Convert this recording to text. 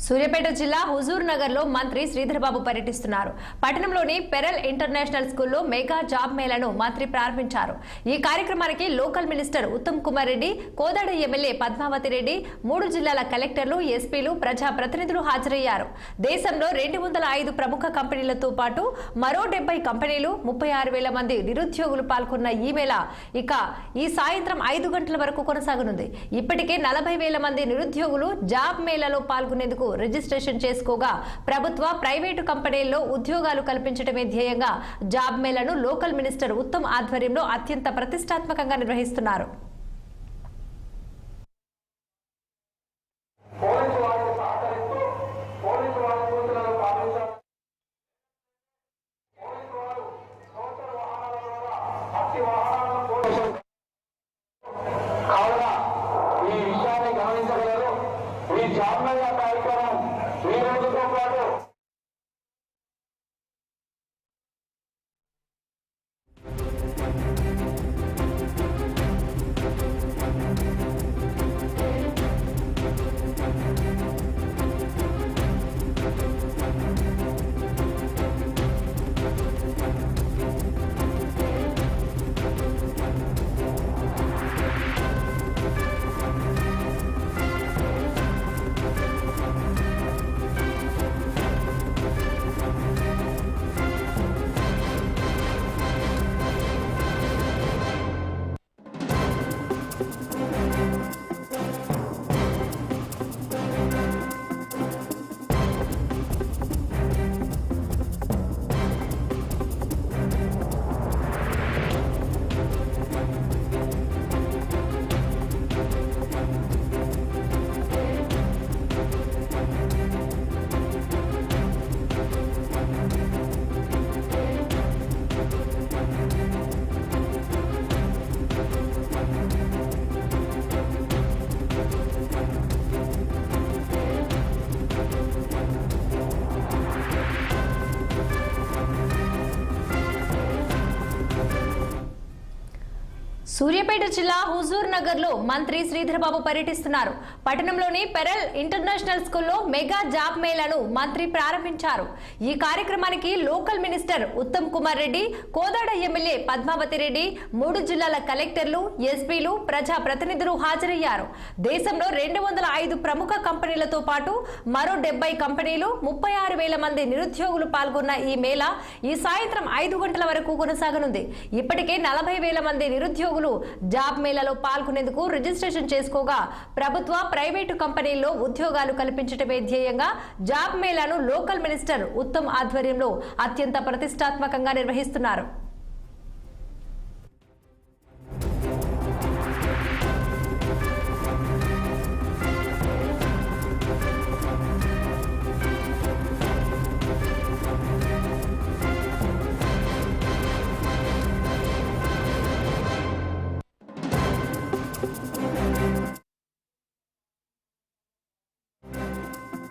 సూర్యాపేట జిల్లా హుజూర్ నగర్ లో మంత్రి శ్రీధర్ బాబు పర్యటిస్తున్నారు. పట్టణంలోని పెరల్ ఇంటర్నేషనల్ స్కూల్లో మెగా జాబ్ మేళాను మంత్రి ప్రారంభించారు. ఈ కార్యక్రమానికి local minister Uttam Kumar Reddy, Kodad MLA Padmavathi Reddy, 3 జిల్లాల కలెక్టర్లు, ఎస్పీలు, ప్రజా ప్రతినిధులు హాజరయ్యారు. దేశంలో 205 ప్రముఖ కంపెనీలతో పాటు మరో 70 కంపెనీలు, 36,000 మంది నిరుద్యోగులు పాల్గొన్న ఈ మేళా ఈ సాయంత్రం 5 గంటల వరకు కొనసాగనుంది. ఇప్పటికే 40,000 మంది నిరుద్యోగులు జాబ్ మేళాలో పాల్గొనేందుకు రిజిస్ట్రేషన్ చేసుకోగా ప్రభుత్వ, ప్రైవేటు కంపెనీల్లో ఉద్యోగాలు కల్పించడమే ధ్యేయంగా జాబ్ మేళాను లోకల్ మినిస్టర్ ఉత్తమ్ ఆధ్వర్యంలో అత్యంత ప్రతిష్టాత్మకంగా నిర్వహిస్తున్నారు. సూర్యాపేట జిల్లా హుజూర్ నగర్ లో మంత్రి శ్రీధర్ బాబు పర్యటిస్తున్నారు. పట్టణంలోని పెరల్ ఇంటర్నేషనల్ స్కూల్లో మెగా జాబ్ మేళాను మంత్రి ప్రారంభించారు. ఈ కార్యక్రమానికి local minister Uttam Kumar Reddy, Kodad MLA Padmavathi Reddy, 3 జిల్లాల కలెక్టర్లు, ఎస్పీలు, ప్రజా ప్రతినిధులు హాజరయ్యారు. దేశంలో 205 ప్రముఖ కంపెనీలతో పాటు మరో 70 కంపెనీలు, 36,000 మంది నిరుద్యోగులు పాల్గొన్న ఈ మేళా ఈ సాయంత్రం 5 గంటల వరకు కొనసాగనుంది. ఇప్పటికే 40,000 మంది నిరుద్యోగులు జాబ్ మేళాలో పాల్గొనేందుకు రిజిస్ట్రేషన్ చేసుకోగా ప్రభుత్వ, ప్రైవేటు కంపెనీల్లో ఉద్యోగాలు కల్పించడమే ధ్యేయంగా జాబ్ మేళాను లోకల్ మినిస్టర్ ఉత్తమ్ ఆధ్వర్యంలో అత్యంత ప్రతిష్టాత్మకంగా నిర్వహిస్తున్నారు.